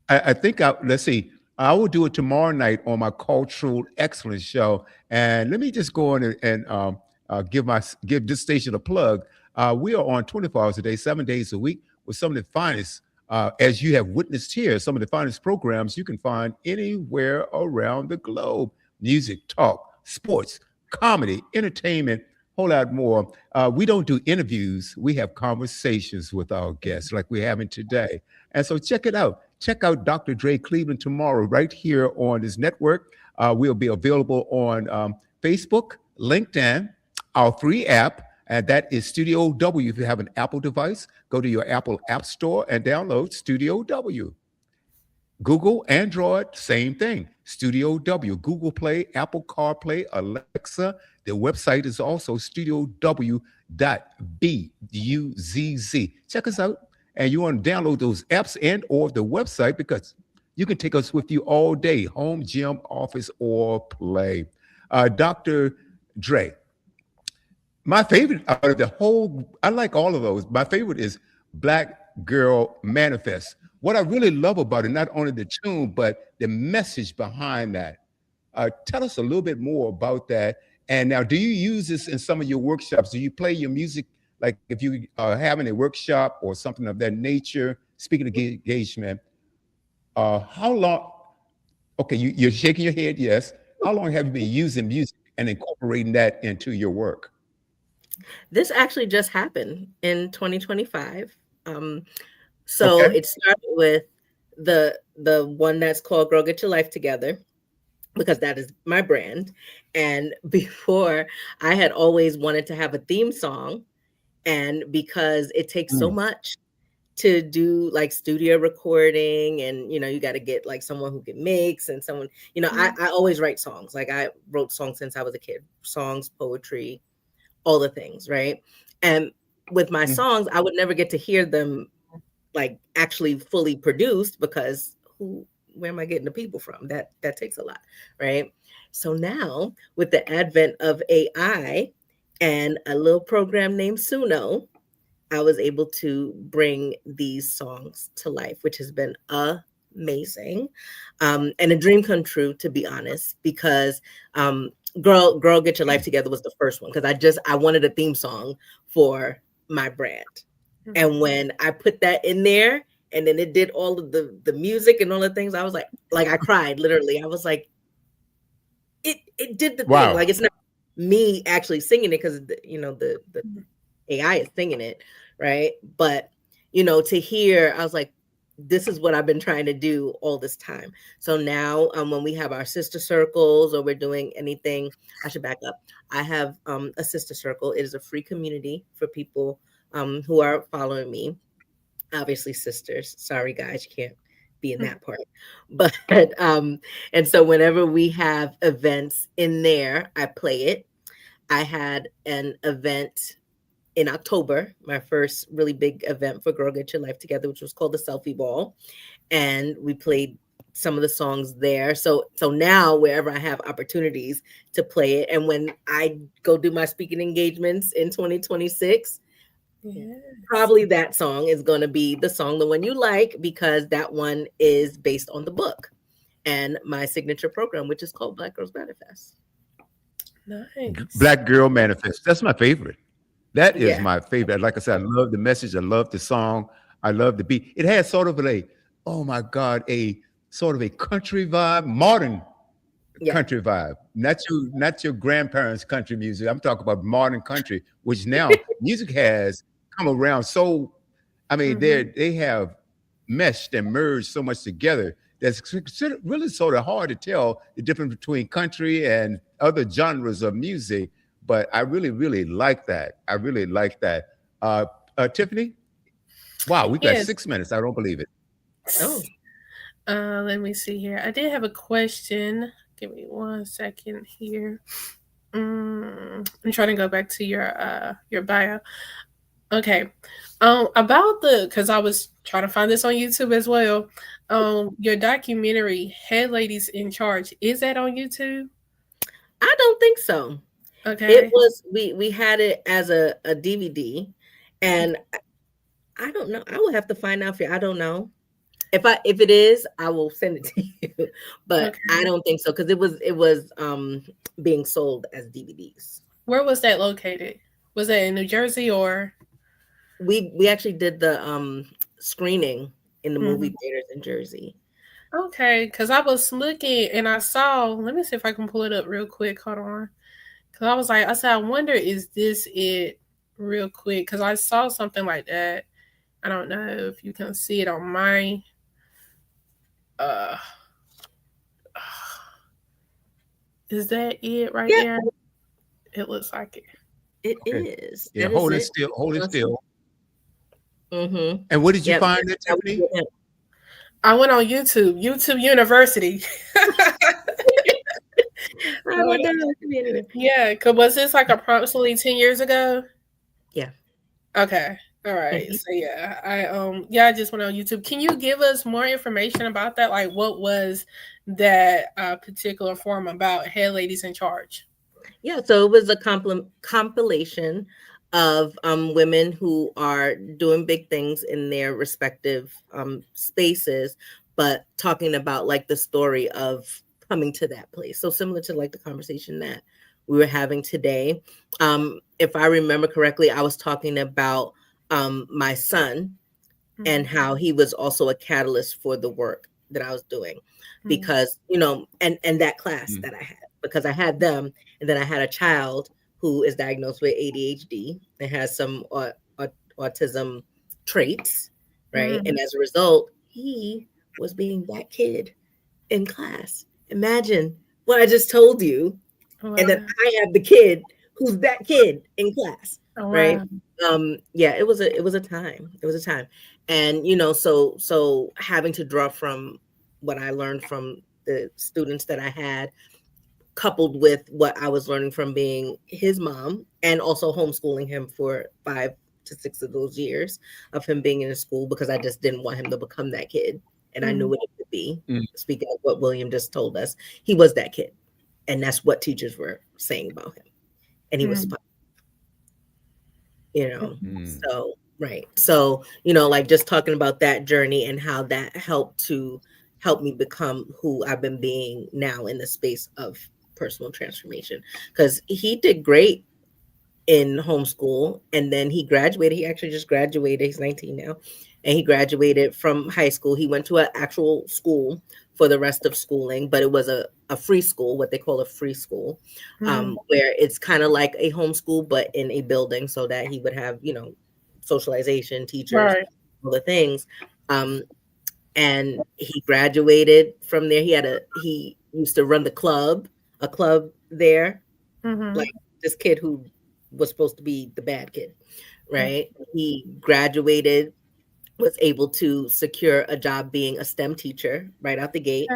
I think let's see. I will do it tomorrow night on my cultural excellence show. And let me just go on and give this station a plug. We are on 24 hours a day, 7 days a week, with some of the finest, as you have witnessed here, some of the finest programs you can find anywhere around the globe. Music, talk, sports, comedy, entertainment, whole lot more. We don't do interviews. We have conversations with our guests like we're having today. And so check it out. Check out Dr. Dre Cleveland tomorrow right here on this network. We'll be available on Facebook, LinkedIn, our free app, and that is Studio W. If you have an Apple device, go to your Apple App Store and download Studio W. Google, Android, same thing. Studio W, Google Play, Apple CarPlay, Alexa. The website is also studiow.buzz. Check us out. And you want to download those apps and or the website because you can take us with you all day, home, gym, office, or play. Dr. Dre, my favorite out of the whole, I like all of those. My favorite is Black Girl Manifest. What I really love about it, not only the tune, but the message behind that. Tell us a little bit more about that. And now, do you use this in some of your workshops? Do you play your music, like if you are having a workshop or something of that nature? Speaking of engagement, how long? Okay, you're shaking your head, yes. How long have you been using music and incorporating that into your work? This actually just happened in 2025. So Okay. it started with the one that's called Girl Get Your Life Together, because that is my brand. And before, I had always wanted to have a theme song, and because it takes so Mm, much to do like studio recording, and you got to get like someone who can mix, and someone, I always write songs. Like I wrote songs since I was a kid, songs, poetry, all the things, right? And with my mm. songs, I would never get to hear them like actually fully produced, because where am I getting the people from? That takes a lot, right? So now with the advent of AI and a little program named Suno, I was able to bring these songs to life, which has been amazing, and a dream come true, to be honest. Because "Girl Get Your Life Together" was the first one, because I wanted a theme song for my brand, and when I put that in there, and then it did all of the music and all the things, I was like I cried literally. I was like, it did the thing. Wow. Like, it's not me actually singing it, because the AI is singing it, right? But to hear, I was like, this is what I've been trying to do all this time. So now, when we have our sister circles or we're doing anything, I should back up. I have a sister circle. It is a free community for people who are following me. Obviously, sisters. Sorry, guys, you can't be in that part. But and so whenever we have events in there, I play it. I had an event in October, my first really big event for Girl Get Your Life Together, which was called the Selfie Ball, and we played some of the songs there. So now wherever I have opportunities to play it, and when I go do my speaking engagements in 2026, Yes. probably that song is going to be the song, the one you like, because that one is based on the book and my signature program, which is called Black Girls Manifest. Nice. Black Girl Manifest. That's my favorite. That is Yeah, my favorite. Like I said, I love the message. I love the song. I love the beat. It has sort of oh my God, a sort of a country vibe, modern yeah, country vibe. Not your grandparents' country music. I'm talking about modern country, which now music has come around so, I mean, Mm-hmm. they have meshed and merged so much together that's really sort of hard to tell the difference between country and other genres of music. But I really, really like that. I really like that. Uh, Tiffany, wow, we got Yes. 6 minutes. I don't believe it. oh, Let me see here. I did have a question. Give me 1 second here. I'm trying to go back to your bio. Okay. About because I was trying to find this on YouTube as well. Your documentary "Head Ladies in Charge" is that on YouTube? I don't think so. It Okay. was, we had it as a DVD, and I don't know. I would have to find out for you. I don't know. If it is, I will send it to you. But I Okay. don't think so because it was being sold as DVDs. Where was that located? Was that in New Jersey or? We actually did the screening in the movie Mhm. theaters in Jersey. Okay, because I was looking and I saw. Let me see if I can pull it up real quick. Hold on. Because I was like, I said, I wonder, is this it? Real quick, because I saw something like that. I don't know if you can see it on my. Uh, is that it right Yeah, there? It looks like it. it Okay. is. Yeah, That is hold it it. still, hold it still. Mm-hmm. And what did you Yep. find there, That was Tiffany? with him. I went on YouTube, YouTube University. I went down to the community. Yeah, cause was this like approximately 10 years ago? Yeah. Okay. All right. Mhm. So yeah, I just went on YouTube. Can you give us more information about that? Like what was that particular forum about, head ladies in charge? Yeah, so it was a compilation of women who are doing big things in their respective spaces, but talking about like the story of coming to that place. So similar to like the conversation that we were having today. If I remember correctly, I was talking about my son and Mhm, how he was also a catalyst for the work that I was doing mhm, because and that class Mm, that I had because I had them and then I had a child who is diagnosed with ADHD and has some autism traits, right? mhm. And as a result, he was being that kid in class. Imagine what I just told you, and then Wow. I have the kid who's that kid in class, Oh, right? wow. Yeah, it was a time. It was a time. And so having to draw from what I learned from the students that I had, coupled with what I was learning from being his mom and also homeschooling him for 5 to 6 of those years of him being in a school because I just didn't want him to become that kid. And I knew Mhm, what it would be. mm, Speaking of what William just told us, he was that kid. And that's what teachers were saying about him. And he was, mhm, you know, mhm, mm. so, right. So, like just talking about that journey and how that helped to help me become who I've been being now in the space of personal transformation. Because he did great in homeschool and then he graduated. He actually just graduated. He's 19 now. And he graduated from high school. He went to an actual school for the rest of schooling, but it was a free school, what they call a free school, mhm. where it's kind of like a homeschool, but in a building so that he would have, socialization, teachers, Right. all the things. Um, and he graduated from there. He used to run a club there, like Mhm, this kid who was supposed to be the bad kid, mhm. right? He graduated, was able to secure a job being a STEM teacher right out the gate.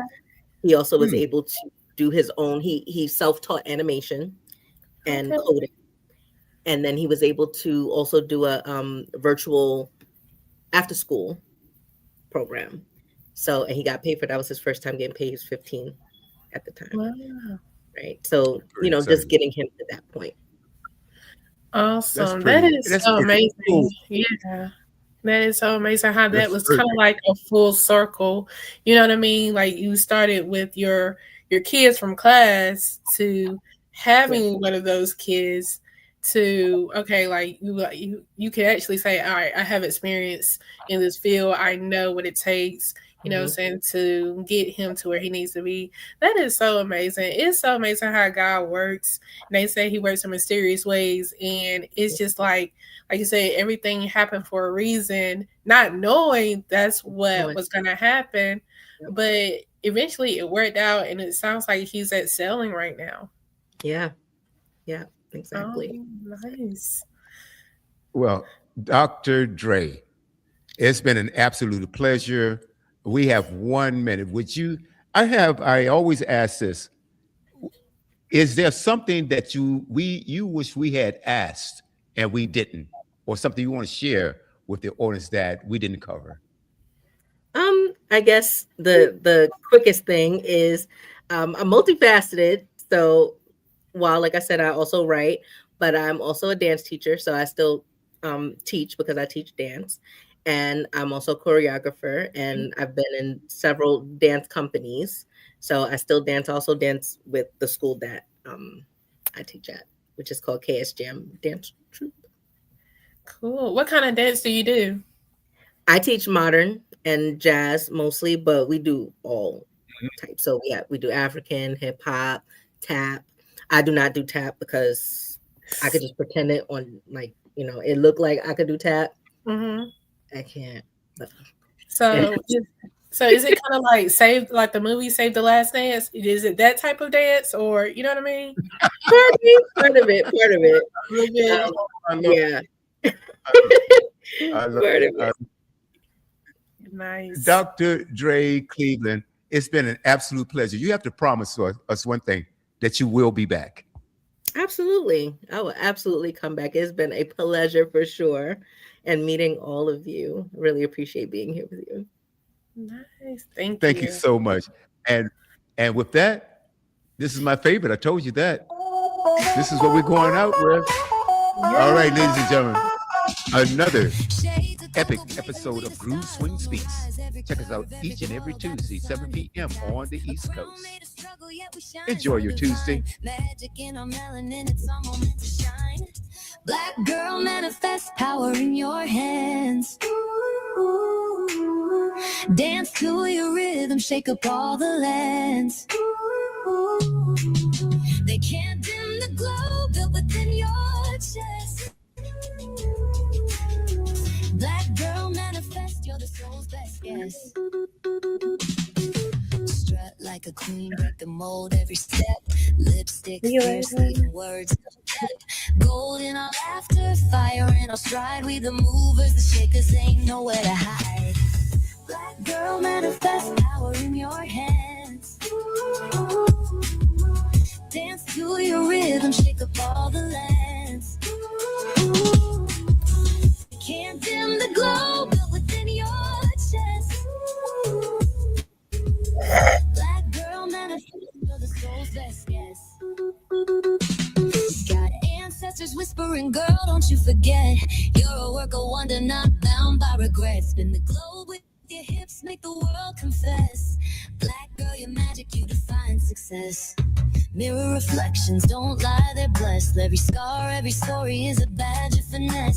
He also was Mm. able to do his own, he self-taught animation and Okay. coding. And then he was able to also do a virtual after school program. So, and he got paid for that. Was his first time getting paid. He was 15 at the time, Wow. right? So, Pretty just exciting. getting him to that point. Awesome. That is That's so pretty cool. amazing. Yeah. That is so amazing how that That's was kind of perfect. like a full circle. You know what I mean? Like you started with your kids from class to Yeah. having one of those kids to okay, like you can actually say, all right, I have experience in this field. I know what it takes, you know what I'm Hmm. saying, to get him to where he needs to be. That is so amazing. It's so amazing how God works. And they say he works in mysterious ways. And it's just like you said, everything happened for a reason, not knowing that's Oh, what was going to happen. yep. But eventually it worked out, and it sounds like he's excelling right now. Yeah. Yeah. Oh, Exactly. nice. Well, Dr. Dre, it's been an absolute pleasure. We have 1 minute. I always ask this. Is there something that you wish we had asked and we didn't? Or something you want to share with the audience that we didn't cover? I guess the quickest thing is I'm multifaceted. So while like I said, I also write, but I'm also a dance teacher. So I still teach because I teach dance. and I'm also a choreographer, and I've been in several dance companies. So I still dance, also dance with the school that I teach at, which is called KS Jam Dance Troupe. Cool. What kind of dance do you do? I teach modern and jazz mostly, but we do all Mhm. types. So yeah, we do African, hip hop, tap. I do not do tap because I could just pretend it on, like, it looked like I could do tap. Mm-hmm. I can't. But So, so is it kind of like like the movie Save the Last Dance? Is it that type of dance, or you know what I mean? part of it, part of it. A little bit. I love, Yeah, I love, part of I it. Nice. Dr. Dre Cleveland, it's been an absolute pleasure. You have to promise us one thing, that you will be back. Absolutely. I will absolutely come back. It's been a pleasure for sure. And meeting all of you. Really appreciate being here with you. Nice. Thank Thank you you. so much. And with that, this is my favorite. I told you that. This is what we're going out with. All right, ladies and gentlemen, another epic episode of Groove Swing Speaks. Check us out each and every Tuesday, 7 p.m. on the East Coast. Enjoy your Tuesday. Magic in our melanin, it's our moment to shine. Black girl, manifest power in your hands. Dance to your rhythm, shake up all the lands. They can't dim the glow built within your chest. Black girl, manifest, you're the soul's best guest. Strut like a queen, break the mold every step. Lipstick, fierce, leaving words gold in our laughter, fire in our stride. We the movers, the shakers, ain't nowhere to hide. Black girl, manifest power in your hands. Dance to your rhythm, shake up all the lands. Can't dim the glow built within your chest. Black girl, manifest, you're the soul's best guess. Got ancestors whispering, girl, don't you forget. You're a work of wonder, not bound by regret. Spin the globe with your hips, make the world confess. Black girl, your magic, you define success. Mirror reflections, don't lie, they're blessed. Every scar, every story is a badge of finesse.